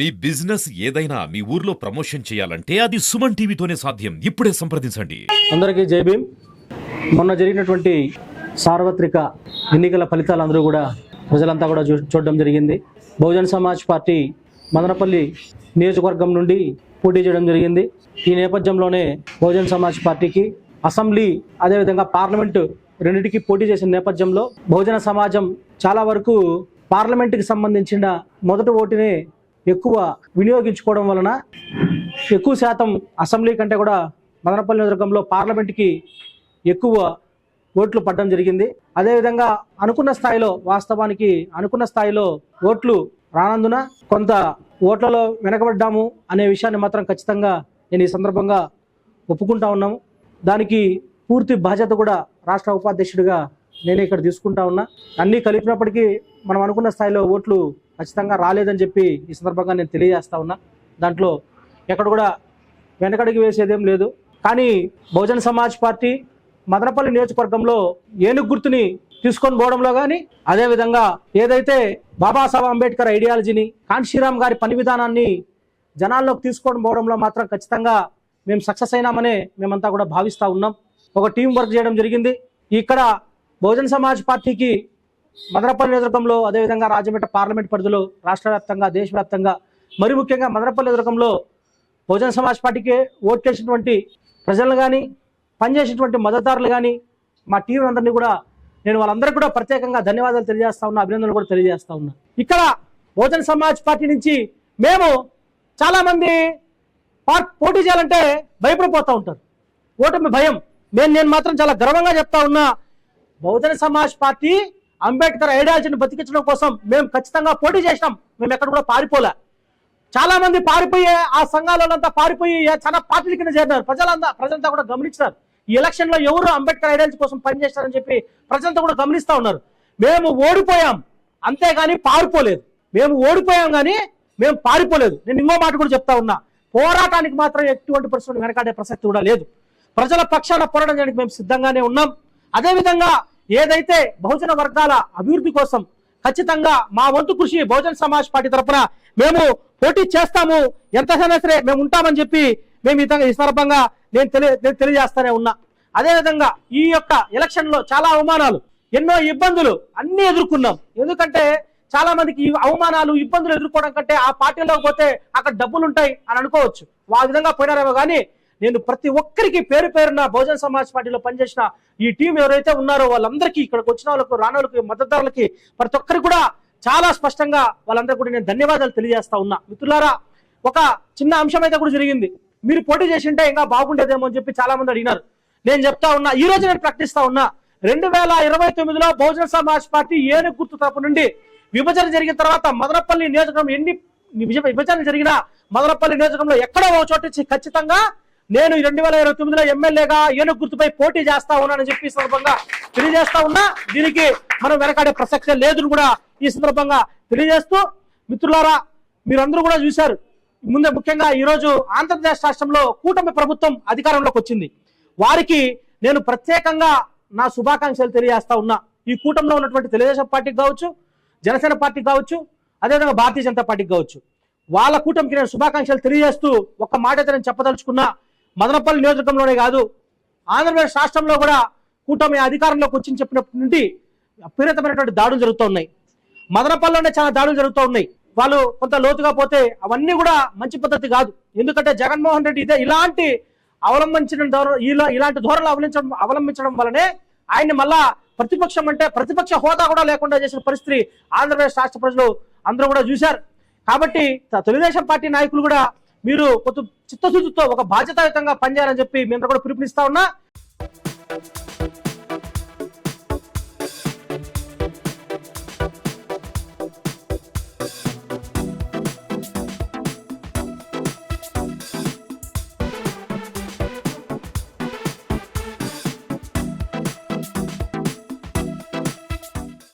మీ business ఏదైనా మీ ఊర్లో promotion చేయాలంటే అది సుమన్ టీవీతోనే సాధ్యం. ఇప్పుడే సంప్రదించండి. అందరికీ జై భీమ్. మొన్న జరిగినటువంటి సార్వత్రిక ఎన్నికల ఫలితాలు అందరూ కూడా ప్రజలంతా కూడా చూడడం జరిగింది. బహుజన సమాజ్ పార్టీ మదనపల్లి నియోజకవర్గం నుండి పోటీ చేయడం జరిగింది. ఈ నేపథ్యంలోనే బహుజన సమాజ్ పార్టీకి అసెంబ్లీ అదేవిధంగా పార్లమెంటు రెండింటికి పోటీ చేసిన నేపథ్యంలో బహుజన సమాజం చాలా వరకు పార్లమెంటుకి సంబంధించిన మొదటి ఓటుని ఎక్కువ వినియోగించుకోవడం వలన ఎక్కువ శాతం అసెంబ్లీ కంటే కూడా మదనపల్లి నియోజకవర్గంలో పార్లమెంటుకి ఎక్కువ ఓట్లు పడడం జరిగింది. అదేవిధంగా అనుకున్న స్థాయిలో ఓట్లు రానందున కొంత ఓట్లలో వెనకబడ్డాము అనే విషయాన్ని మాత్రం ఖచ్చితంగా నేను ఈ సందర్భంగా ఒప్పుకుంటా ఉన్నాము. దానికి పూర్తి బాధ్యత కూడా రాష్ట్ర ఉపాధ్యక్షుడిగా నేనే ఇక్కడ తీసుకుంటా ఉన్నా. అన్నీ కలిపినప్పటికీ మనం అనుకున్న స్థాయిలో ఓట్లు ఖచ్చితంగా రాలేదని చెప్పి ఈ సందర్భంగా నేను తెలియజేస్తా ఉన్నా. దాంట్లో ఎక్కడ కూడా వెనకడికి వేసేదేం లేదు. కానీ బహుజన సమాజ్ పార్టీ మదనపల్లి నియోజకవర్గంలో ఏనుగు గుర్తుని తీసుకొని పోవడంలో కానీ అదేవిధంగా ఏదైతే బాబాసాహెబ్ అంబేద్కర్ ఐడియాలజీని కాంశీరామ్ గారి పని విధానాన్ని జనాల్లోకి తీసుకొని పోవడంలో మాత్రం ఖచ్చితంగా మేము సక్సెస్ అయినామనే మేమంతా కూడా భావిస్తూ ఉన్నాం. ఒక టీం వర్క్ చేయడం జరిగింది. ఇక్కడ బహుజన సమాజ్ పార్టీకి మదనపల్లి నియోజకవర్గంలో అదేవిధంగా రాజమండ్రి పార్లమెంట్ పరిధిలో రాష్ట్ర వ్యాప్తంగా దేశవ్యాప్తంగా మరి ముఖ్యంగా మదనపల్లి నియోజకవర్గంలో బహుజన సమాజ్ పార్టీకి ఓట్లేసినటువంటి ప్రజలను కానీ పనిచేసినటువంటి మద్దతుదారులు కానీ మా టీం అందరినీ కూడా నేను వాళ్ళందరికీ కూడా ప్రత్యేకంగా ధన్యవాదాలు తెలియజేస్తా ఉన్నా, అభినందనలు కూడా తెలియజేస్తా ఉన్నా. ఇక్కడ బహుజన సమాజ్ పార్టీ నుంచి మేము చాలామంది పోటీ చేయాలంటే భయపడిపోతూ ఉంటారు. ఓటమి భయం. నేను మాత్రం చాలా గర్వంగా చెప్తా ఉన్నా, బహుజన సమాజ్ పార్టీ అంబేద్కర్ ఐడియాలజీని బతికించడం కోసం మేము ఖచ్చితంగా పోటీ చేసినాం. మేము ఎక్కడ కూడా పారిపోలే. చాలా మంది పారిపోయే ఆ సంఘాలంతా పారిపోయి చాలా పార్టీల కింద చేరినారు. ప్రజలంతా కూడా గమనించినారు. ఈ ఎలక్షన్ లో ఎవరు అంబేద్కర్ ఐడియాలజీ కోసం పనిచేస్తారని చెప్పి ప్రజలంతా కూడా గమనిస్తా ఉన్నారు. మేము ఓడిపోయాం, అంతేగాని పారిపోలేదు. మేము ఓడిపోయాం కానీ మేము పారిపోలేదు. నేను ఇంకో మాట కూడా చెప్తా ఉన్నా, పోరాటానికి మాత్రం ఎటువంటి పరిస్థితులు వెనకాడే ప్రసక్తి కూడా లేదు. ప్రజల పక్షాన పోరాటం చేయడానికి మేము సిద్ధంగానే ఉన్నాం. అదేవిధంగా ఏదైతే బహుజన వర్గాల అభివృద్ధి కోసం ఖచ్చితంగా మా వంతు కృషి బహుజన సమాజ్ పార్టీ తరఫున మేము పోటీ చేస్తాము, ఎంతైనా సరే మేము ఉంటామని చెప్పి మేము ఈ సందర్భంగా నేను తెలియజేస్తానే ఉన్నా. అదేవిధంగా ఈ యొక్క ఎలక్షన్ లో చాలా అవమానాలు, ఎన్నో ఇబ్బందులు అన్ని ఎదుర్కొన్నాం. ఎందుకంటే చాలా మందికి ఈ అవమానాలు ఇబ్బందులు ఎదుర్కోవడం కంటే ఆ పార్టీలోకి పోతే అక్కడ డబ్బులు ఉంటాయి అని అనుకోవచ్చు. ఆ విధంగా పోయినారేమో కానీ నేను ప్రతి ఒక్కరికి పేరు పేరున బహుజన సమాజ్ పార్టీలో పనిచేసిన ఈ టీం ఎవరైతే ఉన్నారో వాళ్ళందరికీ, ఇక్కడికి వచ్చిన వాళ్ళకు, రానోళ్ళకి, మద్దతుదారులకి ప్రతి ఒక్కరికి కూడా చాలా స్పష్టంగా వాళ్ళందరికీ కూడా నేను ధన్యవాదాలు తెలియజేస్తా ఉన్నా. మిత్రులారా, ఒక చిన్న అంశం అయితే కూడా జరిగింది. మీరు పోటీ చేసింటే ఇంకా బాగుండేదేమో అని చెప్పి చాలా మంది అడిగినారు. నేను చెప్తా ఉన్నా, ఈ రోజు నేను ప్రకటిస్తా ఉన్నా, 2029లో బహుజన సమాజ్ పార్టీ ఏనుగు గుర్తు తరపు నుండి విభజన జరిగిన తర్వాత మదనపల్లి నియోజకవర్గం ఎన్ని విభజన జరిగినా మదనపల్లి నియోజకవర్గంలో ఎక్కడో ఒక చోట ఖచ్చితంగా నేను 2029లో ఎమ్మెల్యేగా ఏనుగు గుర్తుపై పోటీ చేస్తా ఉన్నానని చెప్పి ఈ సందర్భంగా తెలియజేస్తా ఉన్నా. దీనికి మనం వెనకాడే ప్రసక్తే లేదని కూడా ఈ సందర్భంగా తెలియజేస్తూ, మిత్రులారా, మీరందరూ కూడా చూశారు. ముందే ముఖ్యంగా ఈరోజు ఆంధ్రప్రదేశ్ రాష్ట్రంలో కూటమి ప్రభుత్వం అధికారంలోకి వచ్చింది. వారికి నేను ప్రత్యేకంగా నా శుభాకాంక్షలు తెలియజేస్తా ఉన్నా. ఈ కూటమిలో ఉన్నటువంటి తెలుగుదేశం పార్టీకి కావచ్చు, జనసేన పార్టీకి కావచ్చు, అదేవిధంగా భారతీయ జనతా పార్టీకి కావచ్చు, వాళ్ళ కూటమికి నేను శుభాకాంక్షలు తెలియజేస్తూ ఒక్క మాట అయితే నేను చెప్పదలుచుకున్నా. మదనపల్లి నియోజకవర్గంలోనే కాదు, ఆంధ్రప్రదేశ్ రాష్ట్రంలో కూడా కూటమి అధికారంలోకి వచ్చి చెప్పినప్పటి నుండి అపరిమితమైనటువంటి దాడులు జరుగుతూ ఉన్నాయి. మదనపల్లిలోనే చాలా దాడులు జరుగుతూ ఉన్నాయి. వాళ్ళు కొంత లోతుగా పోతే అవన్నీ కూడా మంచి పద్ధతి కాదు. ఎందుకంటే జగన్మోహన్ రెడ్డి ఇలాంటి ధోరణులు అవలంబించడం వల్లనే ఆయన్ని మళ్ళా ప్రతిపక్షం అంటే ప్రతిపక్ష హోదా కూడా లేకుండా చేసిన పరిస్థితి ఆంధ్రప్రదేశ్ రాష్ట్ర ప్రజలు అందరూ కూడా చూశారు. కాబట్టి తెలుగుదేశం పార్టీ నాయకులు కూడా మీరు కొంత చిత్తశుద్ధితో ఒక బాధ్యతాయుతంగా పనిచేయాలని చెప్పి మేము కూడా పిలుపునిస్తా ఉన్నా.